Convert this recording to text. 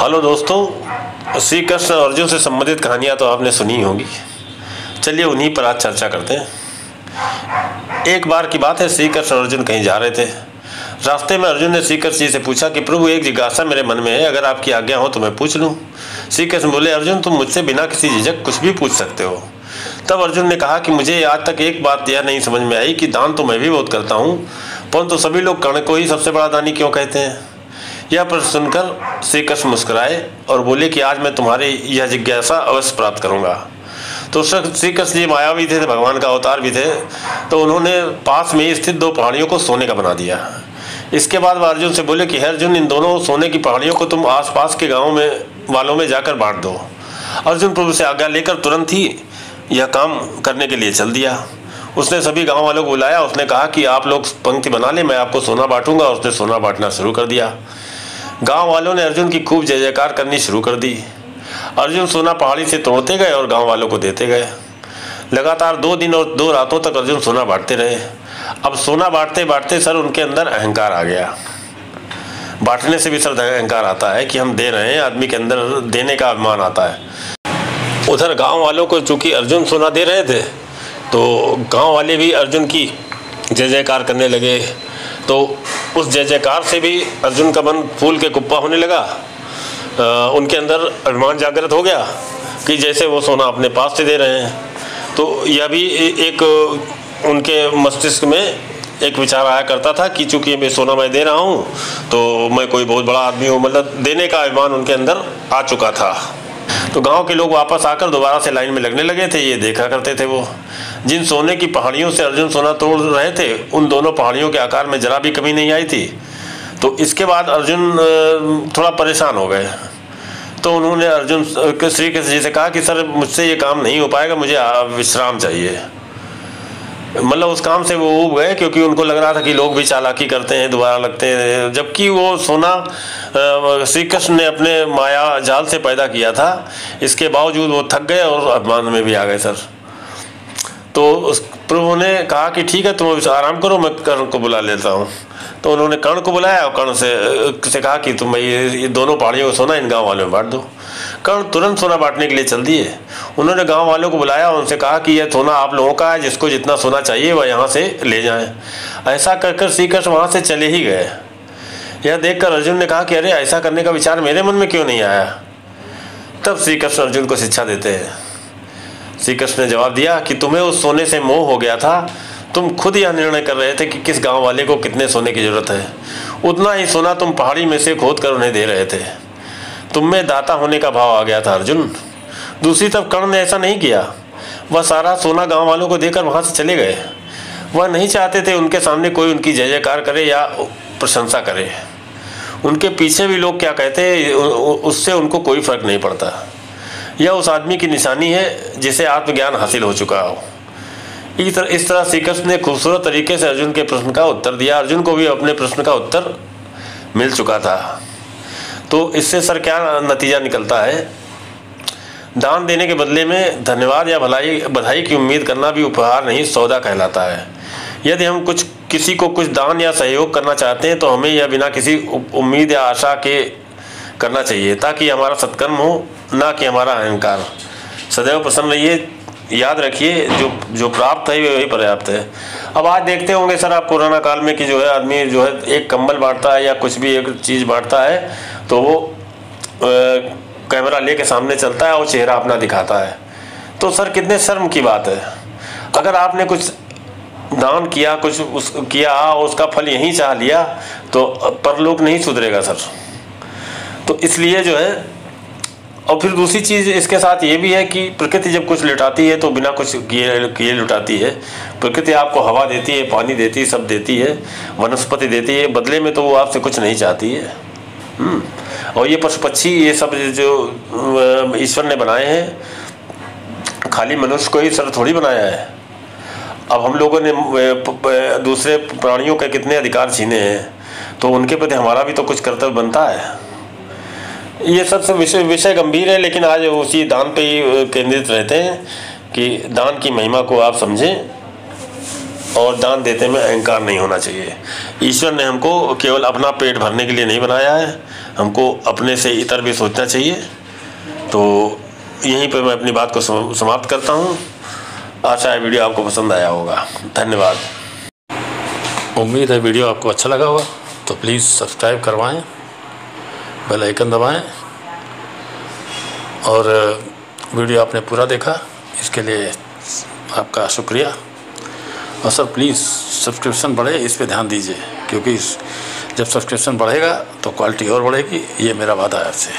Hello दोस्तों, श्री कृष्ण और अर्जुन से संबंधित कहानियाँ तो आपने सुनी होंगी। चलिए उन्हीं पर आज चर्चा करते हैं। एक बार की बात है, श्री कृष्ण और अर्जुन कहीं जा रहे थे। रास्ते में अर्जुन ने श्री कृष्ण जी से पूछा कि प्रभु, एक जिज्ञासा मेरे मन में है, अगर आपकी आज्ञा हो तो मैं पूछ लूँ। श्री कृष्ण बोले, अर्जुन तुम मुझसे बिना किसी झिझक कुछ भी पूछ सकते हो। तब अर्जुन ने कहा कि मुझे आज तक एक बात यह नहीं समझ में आई कि दान तो मैं भी बहुत करता हूँ, परंतु सभी लोग कर्ण को ही सबसे बड़ा दानी क्यों कहते हैं। यह प्रश्न सुनकर श्री कृष्ण मुस्कुराए और बोले कि आज मैं तुम्हारी यह जिज्ञासा अवश्य प्राप्त करूंगा। तो श्री कृष्ण जी मायावी थे, भगवान का अवतार भी थे, तो उन्होंने पास में स्थित दो पहाड़ियों को सोने का बना दिया। इसके बाद वह अर्जुन से बोले कि हे अर्जुन, इन दोनों सोने की पहाड़ियों को तुम आसपास के गाँव में वालों में जाकर बांट दो। अर्जुन प्रभु से आज्ञा लेकर तुरंत ही यह काम करने के लिए चल दिया। उसने सभी गांव वालों को बुलाया। उसने कहा कि आप लोग पंक्ति बना ले, मैं आपको सोना बांटूंगा। उसने सोना बांटना शुरू कर दिया। गांव वालों ने अर्जुन की खूब जय जयकार करनी शुरू कर दी। अर्जुन सोना पहाड़ी से तोड़ते गए और गांव वालों को देते गए। लगातार 2 दिन और 2 रातों तक अर्जुन सोना बांटते रहे। अब सोना बांटते बांटते सर उनके अंदर अहंकार आ गया। बांटने से भी सर अहंकार आता है कि हम दे रहे हैं, आदमी के अंदर देने का अभिमान आता है। उधर गाँव वालों को चूँकि अर्जुन सोना दे रहे थे, तो गांव वाले भी अर्जुन की जय जयकार करने लगे। तो उस जय जयकार से भी अर्जुन का मन फूल के कुप्पा होने लगा। उनके अंदर अभिमान जागृत हो गया कि जैसे वो सोना अपने पास से दे रहे हैं। तो यह भी एक उनके मस्तिष्क में एक विचार आया करता था कि चूंकि मैं सोना मैं दे रहा हूँ तो मैं कोई बहुत बड़ा आदमी हूँ, मतलब देने का अभिमान उनके अंदर आ चुका था। तो गांव के लोग वापस आकर दोबारा से लाइन में लगने लगे थे। ये देखा करते थे वो जिन सोने की पहाड़ियों से अर्जुन सोना तोड़ रहे थे, उन दोनों पहाड़ियों के आकार में जरा भी कमी नहीं आई थी। तो इसके बाद अर्जुन थोड़ा परेशान हो गए। तो उन्होंने अर्जुन श्री कृष्ण जी से कहा कि सर मुझसे ये काम नहीं हो पाएगा, मुझे विश्राम चाहिए। मतलब उस काम से वो ऊब गए, क्योंकि उनको लग रहा था कि लोग भी चालाकी करते हैं, दोबारा लगते हैं, जबकि वो सोना श्री कृष्ण ने अपने माया जाल से पैदा किया था। इसके बावजूद वो थक गए और अभिमान में भी आ गए सर। तो प्रभु ने कहा कि ठीक है, तुम आराम करो, मैं कर्ण को बुला लेता हूँ। तो उन्होंने कर्ण को बुलाया और कर्ण से कहा कि तुम ये दोनों पहाड़ियों को सोना इन गाँव वालों में बांट दो। कर्ण तुरंत सोना बांटने के लिए चल दिए। उन्होंने गांव वालों को बुलाया और उनसे कहा कि यह सोना आप लोगों का है, जिसको जितना सोना चाहिए वह यहाँ से ले जाएं। ऐसा कर श्री कृष्ण वहाँ से चले ही गए। यह देखकर अर्जुन ने कहा कि अरे, ऐसा करने का विचार मेरे मन में क्यों नहीं आया। तब श्री कृष्ण अर्जुन को शिक्षा देते हैं। श्री कृष्ण ने जवाब दिया कि तुम्हें उस सोने से मोह हो गया था। तुम खुद यह निर्णय कर रहे थे कि किस गाँव वाले को कितने सोने की जरूरत है, उतना ही सोना तुम पहाड़ी में से खोद कर उन्हें दे रहे थे। तुम में दाता होने का भाव आ गया था अर्जुन। दूसरी तरफ कर्ण ने ऐसा नहीं किया। वह सारा सोना गांव वालों को देकर वहां से चले गए। वह नहीं चाहते थे उनके सामने कोई उनकी जय जयकार करे या प्रशंसा करे। उनके पीछे भी लोग क्या कहते उससे उनको कोई फर्क नहीं पड़ता। यह उस आदमी की निशानी है जिसे आत्मज्ञान हासिल हो चुका हो। इस तरह श्री कृष्ण ने खूबसूरत तरीके से अर्जुन के प्रश्न का उत्तर दिया। अर्जुन को भी अपने प्रश्न का उत्तर मिल चुका था। तो इससे सर क्या नतीजा निकलता है, दान देने के बदले में धन्यवाद या बधाई की उम्मीद करना भी उपहार नहीं, सौदा कहलाता है। यदि हम किसी को कुछ दान या सहयोग करना चाहते हैं तो हमें यह बिना किसी उम्मीद या आशा के करना चाहिए, ताकि हमारा सत्कर्म हो, ना कि हमारा अहंकार। सदैव प्रसन्न रहिए, याद रखिए जो प्राप्त है वही पर्याप्त है। अब आज देखते होंगे सर आप कोरोना काल में कि जो है आदमी जो है एक कंबल बांटता है या कुछ भी एक चीज़ बांटता है तो वो कैमरा लेके सामने चलता है और चेहरा अपना दिखाता है। तो सर कितने शर्म की बात है। अगर आपने कुछ दान किया, कुछ किया और उसका फल यहीं चाह लिया तो परलोक नहीं सुधरेगा सर। तो इसलिए जो है, और फिर दूसरी चीज़ इसके साथ ये भी है कि प्रकृति जब कुछ लुटाती है तो बिना कुछ किए लुटाती है। प्रकृति आपको हवा देती है, पानी देती है, सब देती है, वनस्पति देती है, बदले में तो वो आपसे कुछ नहीं चाहती है। और ये पशु पक्षी ये सब जो ईश्वर ने बनाए हैं, खाली मनुष्य को ही सर थोड़ी बनाया है। अब हम लोगों ने दूसरे प्राणियों के कितने अधिकार छीने हैं, तो उनके प्रति हमारा भी तो कुछ कर्तव्य बनता है। ये सबसे विषय गंभीर है, लेकिन आज उसी दान पे ही केंद्रित रहते हैं कि दान की महिमा को आप समझें और दान देते में अहंकार नहीं होना चाहिए। ईश्वर ने हमको केवल अपना पेट भरने के लिए नहीं बनाया है, हमको अपने से इतर भी सोचना चाहिए। तो यहीं पर मैं अपनी बात को समाप्त करता हूँ। आशा है वीडियो आपको पसंद आया होगा। धन्यवाद। उम्मीद है वीडियो आपको अच्छा लगा होगा, तो प्लीज़ सब्सक्राइब करवाएं, बेल आइकन दबाएं, और वीडियो आपने पूरा देखा इसके लिए आपका शुक्रिया। और सर प्लीज़ सब्सक्रिप्शन बढ़े, इस पे ध्यान दीजिए, क्योंकि जब सब्सक्रिप्शन बढ़ेगा तो क्वालिटी और बढ़ेगी, ये मेरा वादा है आपसे।